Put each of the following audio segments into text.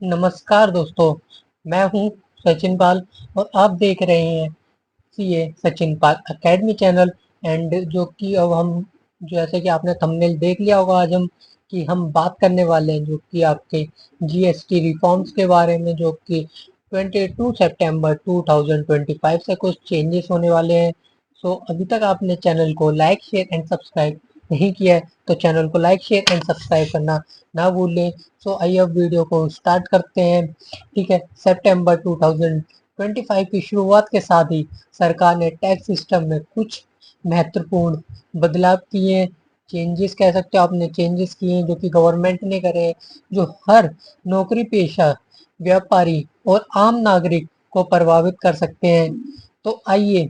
नमस्कार दोस्तों, मैं हूं सचिन पाल और आप देख रहे हैं CA Sachin Pal academy channel. And जो कि अब हम जैसे कि आपने थंबनेल देख लिया होगा, आज हम बात करने वाले हैं जो कि आपके जीएसटी रिफॉर्म्स के बारे में, जो कि 22 सितंबर 2025 से कुछ चेंजेस होने वाले हैं। सो अभी तक आपने चैनल को लाइक शेयर एंड सब्सक्राइब नहीं किया है तो चैनल को लाइक शेयर एंड सब्सक्राइब करना ना भूलें। सो आइए अब वीडियो को स्टार्ट करते हैं। ठीक है, सितंबर 2025 की शुरुआत के साथ ही सरकार ने टैक्स सिस्टम में कुछ महत्वपूर्ण बदलाव किए, चेंजेस कह सकते हो आपने, चेंजेस किए जो कि गवर्नमेंट ने करे, जो हर नौकरी पेशा, व्यापारी और आम नागरिक को प्रभावित कर सकते हैं। तो आइए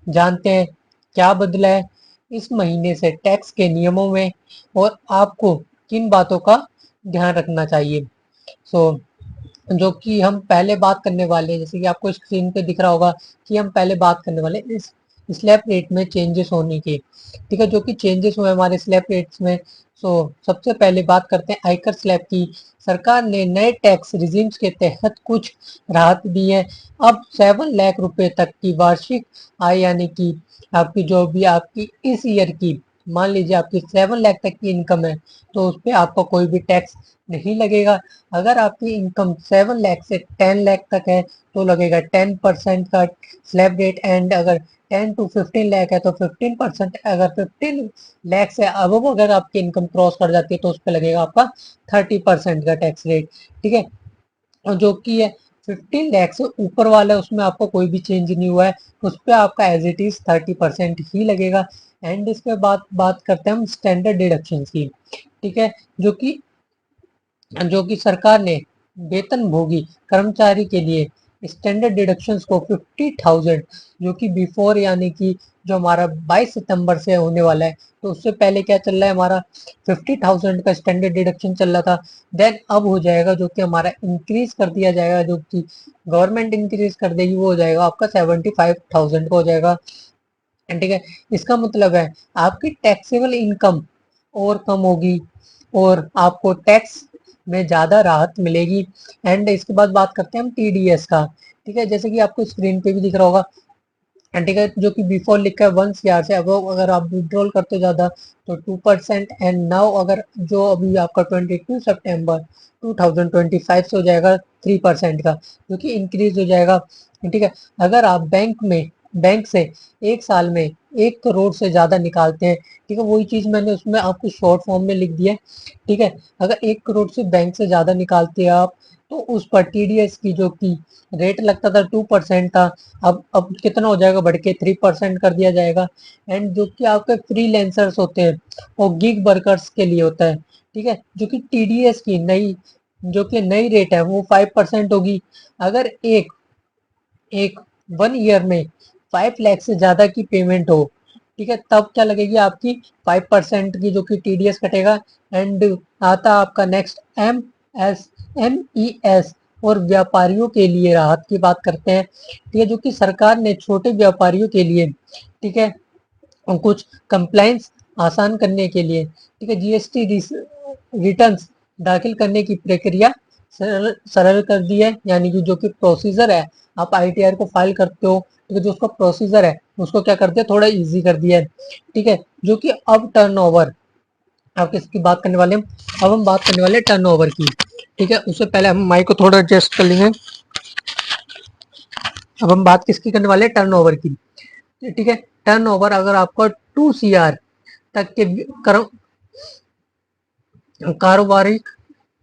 जानते हैं क्या बदला है इस महीने से टैक्स के नियमों में और आपको किन बातों का ध्यान रखना चाहिए। सो जो कि हम पहले बात करने वाले हैं, जैसे कि आपको स्क्रीन पे दिख रहा होगा कि हम पहले बात करने वाले हैं इस स्लैब रेट में चेंजेस होने की। ठीक है, जो कि चेंजेस हुए हमारे स्लैब रेट्स में। सो सबसे पहले बात करते हैं आयकर स्लैब की। सरकार ने नए टैक्स रिजिम्स के तहत कुछ राहत दी है। अब 7 लाख रुपए तक की वार्षिक आय, यानी कि आपकी जो भी आपकी इस ईयर की, मान लीजिए आपकी 7 लाख तक की इनकम है तो उस पर आपका कोई भी टैक्स नहीं लगेगा। अगर आपकी इनकम 7 लाख से 10 लाख तक है तो लगेगा 10% का स्लैब रेट। एंड अगर 10 to 15 लाख है तो 15%। अगर 15 लाख से अब अगर आपकी इनकम क्रॉस कर जाती है तो उस पर लगेगा आपका 30% का टैक्स रेट। ठीक है, और जो कि है 15 लाख से ऊपर वाला है उसमें आपको कोई भी चेंज नहीं हुआ है, उस पर आपका एज इट इज 30% ही लगेगा। एंड इसके बाद बात करते हैं हम स्टैंडर्ड डिडक्शन की। ठीक है, जो कि सरकार ने वेतनभोगी कर्मचारी के लिए स्टैंडर्ड डिडक्शंस को 50,000, जो कि बिफोर यानी कि जो हमारा 22 सितंबर से होने वाला है, तो उससे पहले क्या चल रहा है हमारा 50,000 का स्टैंडर्ड डिडक्शन चल रहा था। देन अब हो जाएगा जो कि हमारा इंक्रीज कर दिया जाएगा, जो कि गवर्नमेंट इंक्रीज कर देगी, वो हो जाएगा आपका 75,000 का हो जाएगा। ठीक है, इसका मतलब है आपकी टैक्सेबल इनकम और कम होगी और आपको टैक्स में ज़्यादा राहत मिलेगी। एंड इसके बाद बात करते हैं हम टीडीएस का। ठीक है, जैसे कि आपको स्क्रीन पे भी दिख रहा होगा। ठीक है, जो कि बिफोर लिखा है 1 CR से अब अगर आप विड्रॉल करते हो ज़्यादा तो 2%। एंड नाउ अगर जो अभी आपका 22 सितंबर 2025 से हो जाएगा 3% का, जो कि इंक्रीज हो जाएगा। ठीक है, अगर आप बैंक से एक साल में 1 करोड़ से ज़्यादा निकालते हैं, ठीक है, वही चीज़ मैंने उसमें आपको शॉर्ट फॉर्म में लिख दिया है। ठीक है, अगर 1 करोड़ से बैंक से ज़्यादा निकालते हैं आप तो उस पर टीडीएस की जो कि रेट लगता था 2% था, अब कितना हो जाएगा, बढ़ के 3% कर दिया जाएगा। एंड जो कि आपके फ्रीलांसर्स होते हैं और गिग वर्कर्स के लिए होता है। ठीक है, जो कि टीडीएस की नई रेट है वो 5% होगी। अगर एक एक 1 ईयर में 5 लाख से ज्यादा की पेमेंट हो, ठीक है, तब क्या लगेगी आपकी 5% की जो कि टीडीएस कटेगा। एंड आता आपका नेक्स्ट एम एस और व्यापारियों के लिए राहत की बात करते हैं। ठीक है, जो कि सरकार ने छोटे व्यापारियों के लिए, ठीक है, कुछ कंप्लाइंस आसान करने के लिए, ठीक है, जीएसटी रिटर्न्स दाखिल करने की प्रक्रिया सरल सरल कर दी है। यानी कि जो कि प्रोसीजर है, आप आईटीआर को फाइल करते हो, ठीक है, जो उसका प्रोसीजर है उसको क्या कर दिया, थोड़ा इजी कर दिया है। ठीक है, जो कि अब टर्नओवर, आप किसकी बात करने वाले हैं, अब हम बात करने वाले हैं टर्नओवर की। ठीक है, उससे पहले हम माइक को थोड़ा एडजस्ट कर लेंगे। अब हम बात किसकी करने वाले हैं, टर्नओवर की। ठीक है, टर्नओवर अगर आपका 2 CR तक के कारोबारी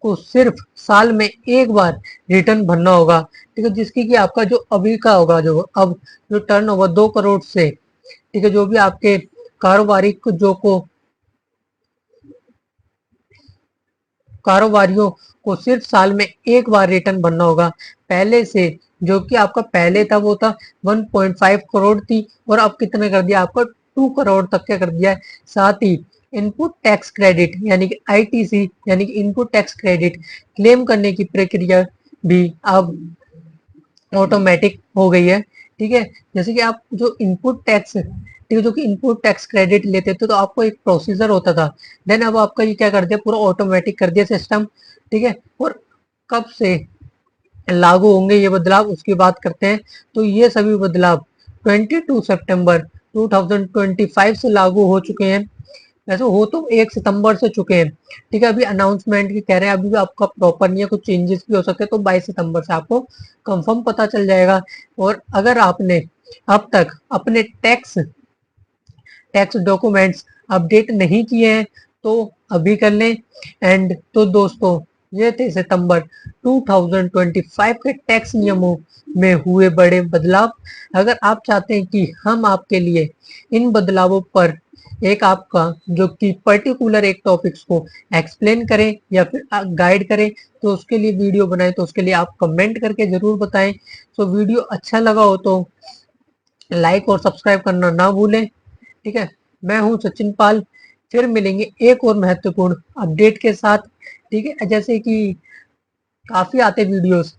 को सिर्फ साल में एक बार रिटर्न भरना होगा। ठीक है, जिसकी कि आपका जो अभी का होगा, जो अब जो टर्नओवर 2 करोड़ से, ठीक है, जो भी आपके कारोबारी को जो को कारोबारियों को सिर्फ साल में एक बार रिटर्न भरना होगा। पहले से जो कि आपका पहले था वो था 1.5 करोड़ थी और अब कितने कर दिया आपको 2 करोड़ तक क्या कर दिया है। साथ ही इनपुट टैक्स क्रेडिट यानी कि आईटीसी यानी कि इनपुट टैक्स क्रेडिट क्लेम करने की प्रक्रिया भी अब ऑटोमेटिक हो गई है। ठीक है, जैसे कि आप जो इनपुट टैक्स, ठीक है, जो कि इनपुट टैक्स क्रेडिट लेते थे तो आपको एक प्रोसीजर होता था। देन अब आपका ये क्या कर दिया, पूरा ऑटोमेटिक कर दिया सिस्टम। ठीक है, और कब से लागू होंगे ये बदलाव, उसकी बात करते हैं। तो ये सभी बदलाव 22 सितंबर 2025 से लागू हो चुके हैं। वैसे हो तो 1 सितंबर से चुके हैं, ठीक है। अभी अनाउंसमेंट की कह रहे हैं, अभी भी आपका प्रॉपर नहीं है, कुछ चेंजेस भी हो सकते हैं। तो 22 सितंबर से आपको कंफर्म पता चल जाएगा। और अगर आपने अब तक अपने टैक्स टैक्स डॉक्यूमेंट्स अपडेट नहीं किए हैं तो अभी कर लें। एंड तो दोस्तों, ये थे सितंबर 2025 के टैक्स नियमों में हुए बड़े बदलाव। अगर आप चाहते हैं कि हम आपके लिए इन बदलावों पर एक आपका जो कि पर्टिकुलर एक टॉपिक्स को एक्सप्लेन करें या फिर गाइड करें, तो उसके लिए वीडियो बनाएं, तो उसके लिए आप कमेंट करके जरूर बताएं। तो वीडियो अच्छा लगा हो तो लाइक और सब्सक्राइब करना ना भूलें, ठीक है। मैं हूं सचिन पाल, फिर मिलेंगे एक और महत्वपूर्ण अपडेट के साथ, ठीक है। जैसे कि काफी आते वीडियोस